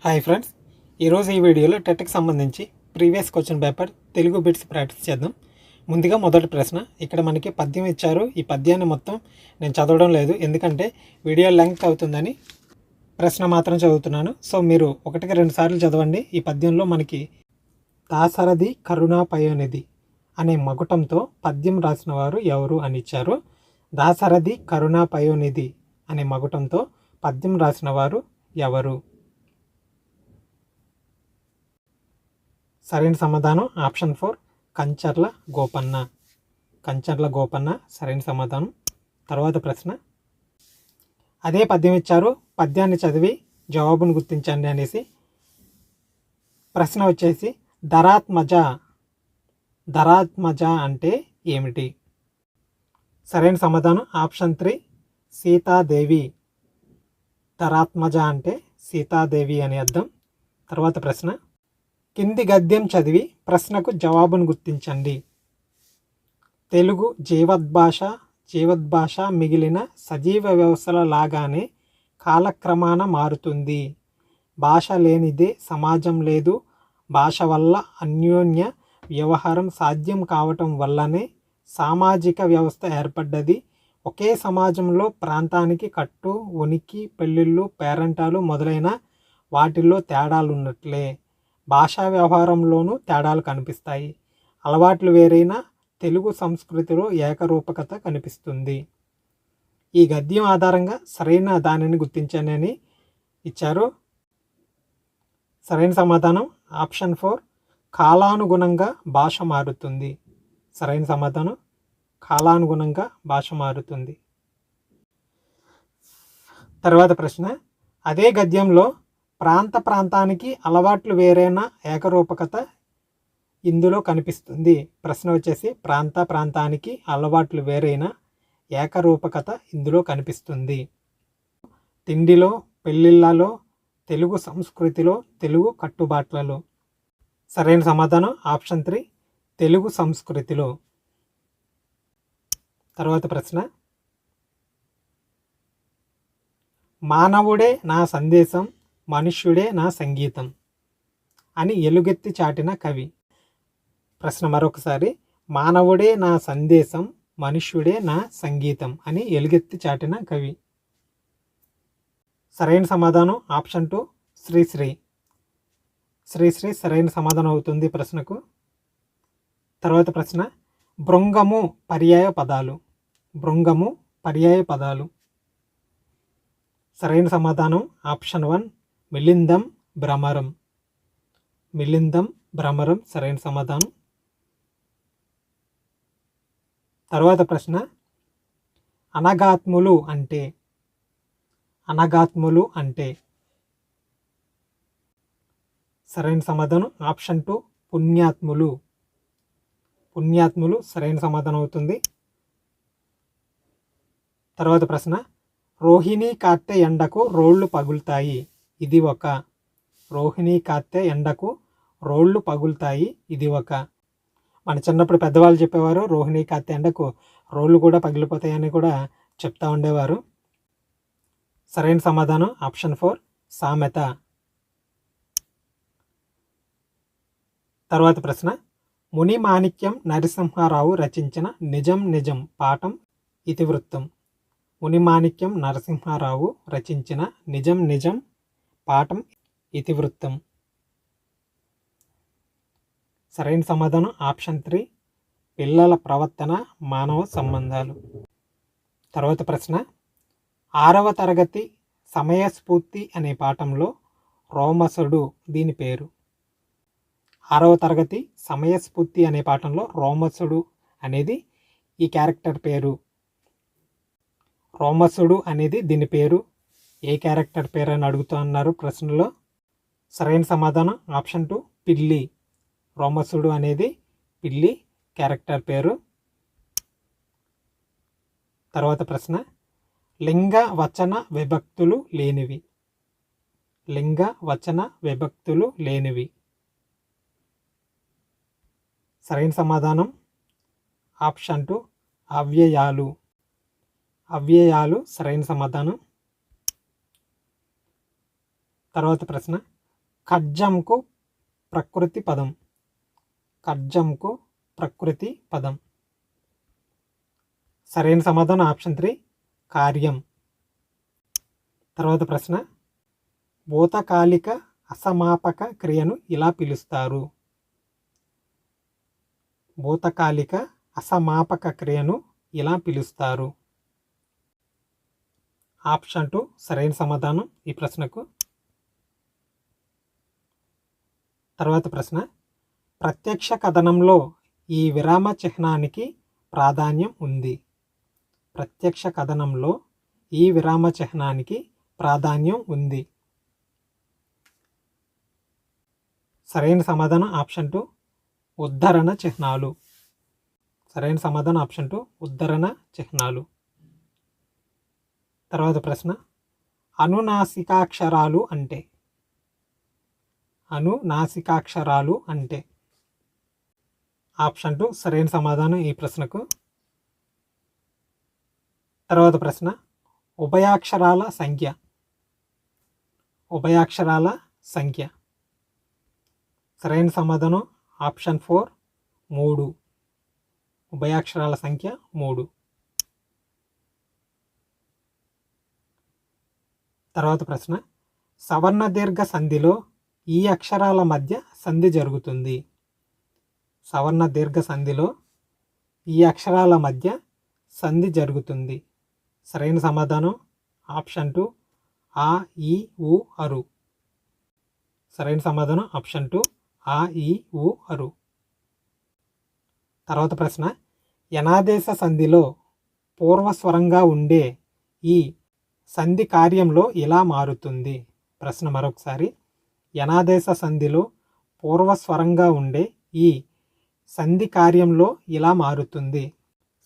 Hi friends, ఈరోజు ఈ వీడియోలో టెట్కి సంబంధించి previous question paper Telugu bits practice చేద్దాం. ముందుగా మొదటి ప్రశ్న. ఇక్కడ మనకి పద్యం ఇచ్చారు. ఈ పద్యాన్ని మొత్తం నేను చదవడం లేదు, ఎందుకంటే వీడియో లెంగ్త్ అవుతుందని ప్రశ్న మాత్రం చదువుతున్నాను. సో మీరు ఒకటికి 2 సార్లు చదవండి. ఈ పద్యంలో మనకి దాశరథి కరుణాపయోనిధి అనే మకుటంతో పద్యం రాసిన వారు ఎవరు అని ఇచ్చారు. దాశరథి కరుణాపయోనిధి అనే మకుటంతో పద్యం రాసిన వారు ఎవరు? సరైన సమాధానం ఆప్షన్ 4 కంచర్ల గోపన్న. కంచర్ల గోపన్న సరైన సమాధానం. తర్వాత ప్రశ్న. అదే పద్యం ఇచ్చారు, పద్యాన్ని చదివి జవాబును గుర్తించండి అనేసి. ప్రశ్న వచ్చేసి ధరాత్మజ. ధరాత్మజ అంటే ఏమిటి? సరైన సమాధానం ఆప్షన్ 3 సీతాదేవి. ధరాత్మజ అంటే సీతాదేవి అని అర్థం. తర్వాత ప్రశ్న. కింది గద్యం చదివి ప్రశ్నకు జవాబును గుర్తించండి. తెలుగు జీవద్భాష మిగిలిన సజీవ వ్యవస్థల లాగానే కాలక్రమాన మారుతుంది. భాష లేనిదే సమాజం లేదు. భాష వల్ల అన్యోన్య వ్యవహారం సాధ్యం కావటం వల్లనే సామాజిక వ్యవస్థ ఏర్పడ్డది. ఒకే సమాజంలో ప్రాంతానికి కట్టు, ఉనికి, పెళ్ళిళ్ళు, పేరంటాలు మొదలైన వాటిల్లో తేడాలున్నట్లే భాషా వ్యవహారంలోనూ తేడాలు కనిపిస్తాయి. అలవాట్లు వేరైనా తెలుగు సంస్కృతిలో ఏకరూపకత కనిపిస్తుంది. ఈ గద్యం ఆధారంగా సరైన దానిని గుర్తించండి అని ఇచ్చారు. సరైన సమాధానం ఆప్షన్ 4 కాలానుగుణంగా భాష మారుతుంది. సరైన సమాధానం కాలానుగుణంగా భాష మారుతుంది. తర్వాత ప్రశ్న. అదే గద్యంలో ప్రాంతానికి అలవాట్లు వేరైన ఏకరూపకత ఇందులో కనిపిస్తుంది. ప్రశ్న వచ్చేసి ప్రాంతానికి అలవాట్లు వేరైన ఏకరూపకత ఇందులో కనిపిస్తుంది. తిండిలో, పెళ్ళిళ్ళలో, తెలుగు సంస్కృతిలో, తెలుగు కట్టుబాట్లలో. సరైన సమాధానం ఆప్షన్ 3 తెలుగు సంస్కృతిలో. తర్వాత ప్రశ్న. మానవుడే నా సందేశం, మనుష్యుడే నా సంగీతం అని ఎలుగెత్తి చాటిన కవి. ప్రశ్న మరొకసారి. మానవుడే నా సందేశం, మనుష్యుడే నా సంగీతం అని ఎలుగెత్తి చాటిన కవి. సరైన సమాధానం ఆప్షన్ 2 శ్రీశ్రీ. శ్రీశ్రీ సరైన సమాధానం అవుతుంది ప్రశ్నకు. తర్వాత ప్రశ్న. భృంగము పర్యాయ పదాలు. భృంగము పర్యాయ పదాలు. సరైన సమాధానం ఆప్షన్ 1 మిలిందం, భ్రమరం. మిలిందం, భ్రమరం సరైన సమాధానం. తర్వాత ప్రశ్న. అనగాత్ములు అంటే. అనగాత్ములు అంటే. సరైన సమాధానం ఆప్షన్ 2 పుణ్యాత్ములు. పుణ్యాత్ములు సరైన సమాధానం అవుతుంది. తర్వాత ప్రశ్న. రోహిణీ కార్తె ఎండకు రోళ్ళు పగులుతాయి, ఇది ఒక. రోహిణీ కార్తె ఎండకు రోళ్ళు పగులుతాయి, ఇది ఒక. మన చిన్నప్పుడు పెద్దవాళ్ళు చెప్పేవారు, రోహిణీ కార్తె ఎండకు రోళ్ళు కూడా పగిలిపోతాయని కూడా చెప్తా ఉండేవారు. సరైన సమాధానం ఆప్షన్ 4 సామెత. తర్వాత ప్రశ్న. మునిమాణిక్యం నరసింహారావు రచించిన నిజం నిజం పాఠం ఇతివృత్తం. మునిమాణిక్యం నరసింహారావు రచించిన నిజం నిజం పాఠం ఇతివృత్తం. సరైన సమాధానం ఆప్షన్ 3 పిల్లల ప్రవర్తన, మానవ సంబంధాలు. తర్వాత ప్రశ్న. 6వ తరగతి సమయస్ఫూర్తి అనే పాఠంలో రోమసుడు దీని పేరు. 6వ తరగతి సమయస్ఫూర్తి అనే పాఠంలో రోమసుడు అనేది ఈ క్యారెక్టర్ పేరు. రోమసుడు అనేది దీని పేరు. ఏ క్యారెక్టర్ పేరు అని అడుగుతూ అన్నారు ప్రశ్నలో. సరైన సమాధానం ఆప్షన్ 2 పిల్లి. రోమసుడు అనేది పిల్లి క్యారెక్టర్ పేరు. తర్వాత ప్రశ్న. లింగ వచన విభక్తులు లేనివి. లింగ వచన విభక్తులు లేనివి. సరైన సమాధానం ఆప్షన్ 2 అవ్యయాలు. అవ్యయాలు సరైన సమాధానం. తర్వాత ప్రశ్న. ఖడ్జంకు ప్రకృతి పదం. ఖడ్జంకు ప్రకృతి పదం. సరైన సమాధానం ఆప్షన్ 3 కార్యం. తర్వాత ప్రశ్న, భూతకాలిక అసమాపక క్రియను ఇలా పిలుస్తారు. భూతకాలిక అసమాపక క్రియను ఇలా పిలుస్తారు. ఆప్షన్ 2 సరైన సమాధానం ఈ ప్రశ్నకు. తర్వాత ప్రశ్న, ప్రత్యక్ష కథనంలో ఈ విరామ చిహ్నానికి ప్రాధాన్యం ఉంది. ప్రత్యక్ష కథనంలో ఈ విరామ చిహ్నానికి ప్రాధాన్యం ఉంది. సరైన సమాధానం ఆప్షన్ 2 ఉద్ధరణ చిహ్నాలు. సరైన సమాధానం ఆప్షన్ 2 ఉద్ధరణ చిహ్నాలు. తర్వాత ప్రశ్న, అనునాసికాక్షరాలు అంటే. అనునాసికాక్షరాలు అంటే. ఆప్షన్ 2 సరైన సమాధానం ఈ ప్రశ్నకు. తర్వాత ప్రశ్న, ఉభయాక్షరాల సంఖ్య. ఉభయాక్షరాల సంఖ్య. సరైన సమాధానం ఆప్షన్ 4 3. ఉభయాక్షరాల సంఖ్య 3. తర్వాత ప్రశ్న, సవర్ణ దీర్ఘ సంధిలో ఈ అక్షరాల మధ్య సంధి జరుగుతుంది. సవర్ణ దీర్ఘ సంధిలో ఈ అక్షరాల మధ్య సంధి జరుగుతుంది. సరైన సమాధానం ఆప్షన్ 2 ఆ ఈ ఊ అరు. సరైన సమాధానం ఆప్షన్ 2 ఆ ఈ ఊ అరు. తర్వాత ప్రశ్న, యనాదేశ సంధిలో పూర్వస్వరంగా ఉండే ఈ సంధి కార్యంలో ఇలా మారుతుంది. ప్రశ్న మరొకసారి, యనాదేశ సంధిలో పూర్వస్వరంగా ఉండే ఈ సంధి కార్యంలో ఇలా మారుతుంది.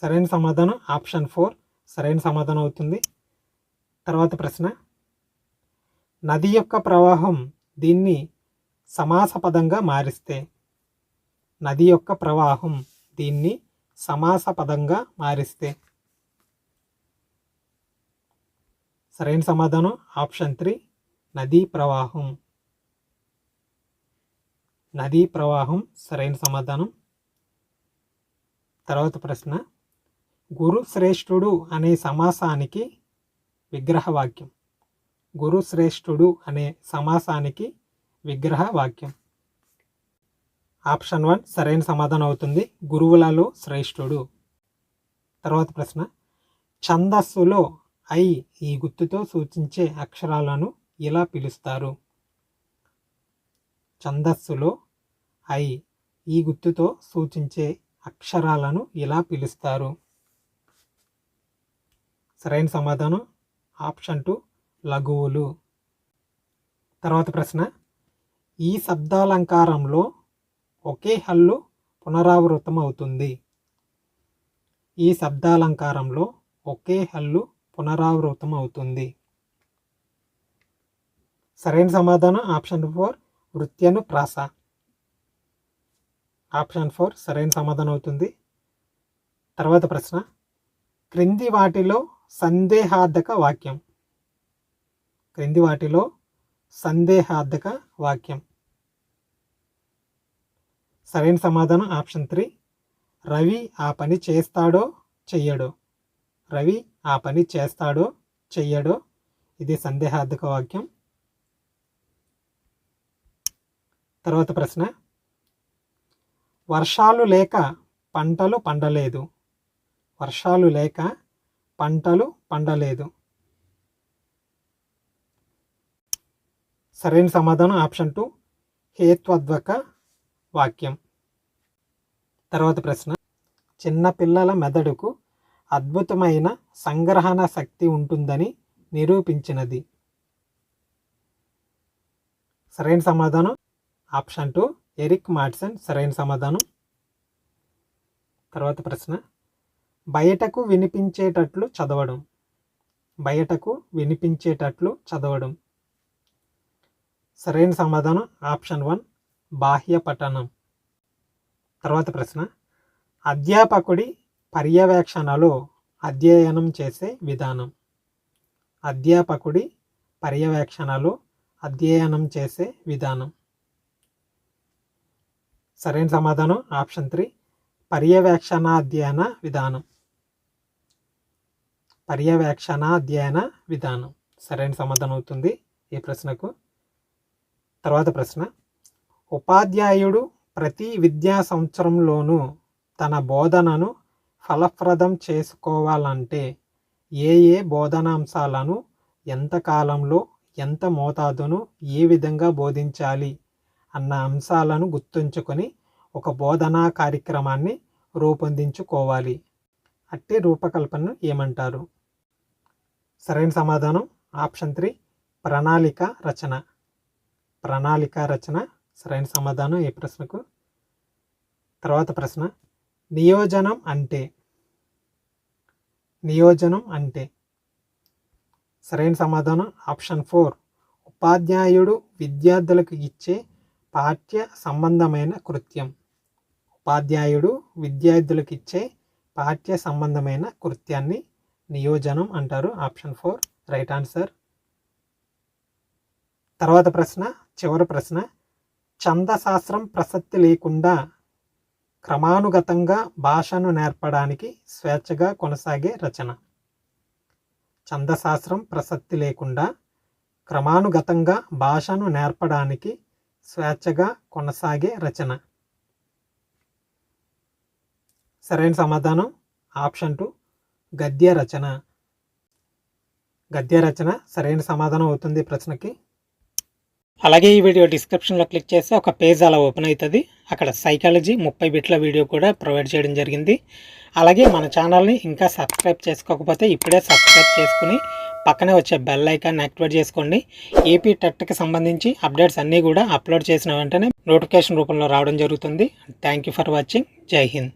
సరైన సమాధానం ఆప్షన్ 4 సరైన సమాధానం అవుతుంది. తర్వాత ప్రశ్న, నది యొక్క ప్రవాహం దీన్ని సమాస పదంగా మారిస్తే. నది యొక్క ప్రవాహం దీన్ని సమాస పదంగా మారిస్తే. సరైన సమాధానం ఆప్షన్ 3 నదీ ప్రవాహం. నదీ ప్రవాహం సరైన సమాధానం. తర్వాత ప్రశ్న, గురు శ్రేష్ఠుడు అనే సమాసానికి విగ్రహవాక్యం. గురు శ్రేష్ఠుడు అనే సమాసానికి విగ్రహవాక్యం. ఆప్షన్ 1 సరైన సమాధానం అవుతుంది, గురువులలో శ్రేష్ఠుడు. తర్వాత ప్రశ్న, ఛందస్సులో ఐ ఈ గుర్తుతో సూచించే అక్షరాలను ఇలా పిలుస్తారు. ఛందస్సులో ఐ ఈ గుర్తుతో సూచించే అక్షరాలను ఇలా పిలుస్తారు. సరైన సమాధానం ఆప్షన్ 2 లఘువులు. తర్వాత ప్రశ్న, ఈ శబ్దాలంకారంలో ఒకే హల్లు పునరావృతం అవుతుంది. ఈ శబ్దాలంకారంలో ఒకే హల్లు పునరావృతం అవుతుంది. సరైన సమాధానం ఆప్షన్ 4 వృత్యనుప్రాస. ఆప్షన్ 4 సరైన సమాధానం అవుతుంది. తర్వాత ప్రశ్న, క్రింది వాటిలో సందేహార్థక వాక్యం. క్రింది వాటిలో సందేహార్థక వాక్యం. సరైన సమాధానం ఆప్షన్ 3 రవి ఆ పని చేస్తాడో చెయ్యడో. రవి ఆ పని చేస్తాడో చెయ్యడో ఇది సందేహార్థక వాక్యం. తర్వాత ప్రశ్న, వర్షాలు లేక పంటలు పండలేదు. వర్షాలు లేక పంటలు పండలేదు. సరైన సమాధానం ఆప్షన్ 2 హేత్వాద్వక వాక్యం. తర్వాత ప్రశ్న, చిన్నపిల్లల మెదడుకు అద్భుతమైన సంగ్రహణ శక్తి ఉంటుందని నిరూపించినది. సరైన సమాధానం ఆప్షన్ 2 ఎరిక్ మాట్సన్. సరైన సమాధానం. తర్వాత ప్రశ్న, బయటకు వినిపించేటట్లు చదవడం. బయటకు వినిపించేటట్లు చదవడం. సరైన సమాధానం ఆప్షన్ 1 బాహ్య పఠనం. తర్వాత ప్రశ్న, అధ్యాపకుడి పర్యవేక్షణలో అధ్యయనం చేసే విధానం. అధ్యాపకుడి పర్యవేక్షణలో అధ్యయనం చేసే విధానం. సరైన సమాధానం ఆప్షన్ 3 పర్యవేక్షణాధ్యయన విధానం. పర్యవేక్షణాధ్యయన విధానం సరైన సమాధానం అవుతుంది ఈ ప్రశ్నకు. తర్వాత ప్రశ్న, ఉపాధ్యాయుడు ప్రతి విద్యా సంవత్సరంలోనూ తన బోధనను ఫలప్రదం చేసుకోవాలంటే ఏ ఏ బోధనాంశాలను ఎంత కాలంలో ఎంత మోతాదును ఏ విధంగా బోధించాలి అన్న అంశాలను గుర్తుంచుకొని ఒక బోధనా కార్యక్రమాన్ని రూపొందించుకోవాలి. అట్టి రూపకల్పనను ఏమంటారు? సరైన సమాధానం ఆప్షన్ 3 ప్రణాళిక రచన. ప్రణాళిక రచన సరైన సమాధానం ఈ ప్రశ్నకు. తర్వాత ప్రశ్న, నియోజనం అంటే. నియోజనం అంటే సరైన సమాధానం ఆప్షన్ 4 ఉపాధ్యాయుడు విద్యార్థులకు ఇచ్చే పాఠ్య సంబంధమైన కృత్యం. ఉపాధ్యాయుడు విద్యార్థులకు ఇచ్చే పాఠ్య సంబంధమైన కృత్యాన్ని నియోజనం అంటారు. Option 4 right answer. తర్వాత ప్రశ్న, చివరి ప్రశ్న, ఛందశాస్త్రం ప్రసక్తి లేకుండా క్రమానుగతంగా భాషను నేర్పడానికి స్వేచ్ఛగా కొనసాగే రచన. ఛందశాస్త్రం ప్రసక్తి లేకుండా క్రమానుగతంగా భాషను నేర్పడానికి స్వేచ్ఛగా కొనసాగే రచన. సరైన సమాధానం ఆప్షన్ 2 గద్య రచన. గద్య రచన సరైన సమాధానం అవుతుంది ప్రశ్నకి. అలాగే ఈ వీడియో డిస్క్రిప్షన్లో క్లిక్ చేస్తే ఒక పేజ్ అలా ఓపెన్ అవుతుంది. అక్కడ సైకాలజీ 30 బిట్ల వీడియో కూడా ప్రొవైడ్ చేయడం జరిగింది. అలాగే మన ఛానల్ని ఇంకా సబ్స్క్రైబ్ చేసుకోకపోతే ఇప్పుడే సబ్స్క్రైబ్ చేసుకుని పక్కనే వచ్చే బెల్ ఐకాన్ యాక్టివేట్ చేసుకోండి. ఏపీ టెట్కి సంబంధించి అప్డేట్స్ అన్నీ కూడా అప్లోడ్ చేసిన వెంటనే నోటిఫికేషన్ రూపంలో రావడం జరుగుతుంది. Thank you for watching. జై హింద్.